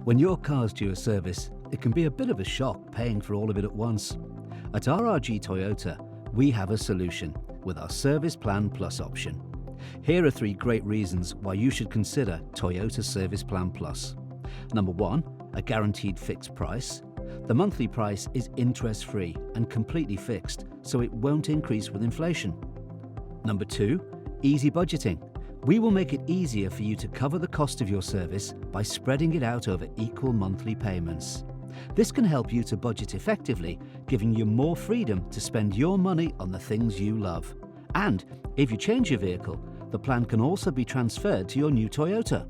When your car's due a service, it can be a bit of a shock paying for all of it at once. At RRG Toyota, we have a solution with our Service Plan Plus option. Here are 3 great reasons why you should consider Toyota Service Plan Plus. Number 1, a guaranteed fixed price. The monthly price is interest-free and completely fixed, so it won't increase with inflation. Number 2, easy budgeting. We will make it easier for you to cover the cost of your service by spreading it out over equal monthly payments. This can help you to budget effectively, giving you more freedom to spend your money on the things you love. And if you change your vehicle, the plan can also be transferred to your new Toyota.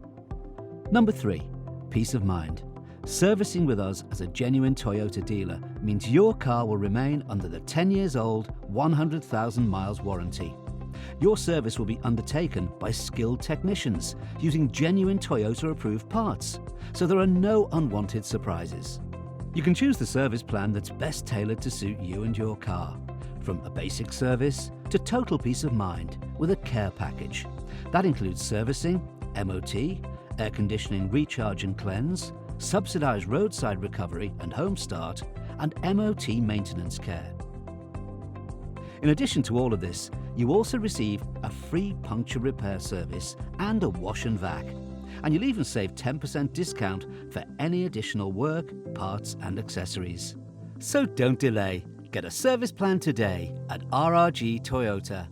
Number 3, peace of mind. Servicing with us as a genuine Toyota dealer means your car will remain under the 10 years old, 100,000 miles warranty. Your service will be undertaken by skilled technicians using genuine Toyota-approved parts, so there are no unwanted surprises. You can choose the service plan that's best tailored to suit you and your car, from a basic service to total peace of mind with a care package. That includes servicing, MOT, air conditioning recharge and cleanse, subsidised roadside recovery and home start, and MOT maintenance care. In addition to all of this, you also receive a free puncture repair service and a wash and vac. And you'll even save 10% discount for any additional work, parts and accessories. So don't delay. Get a service plan today at RRG Toyota.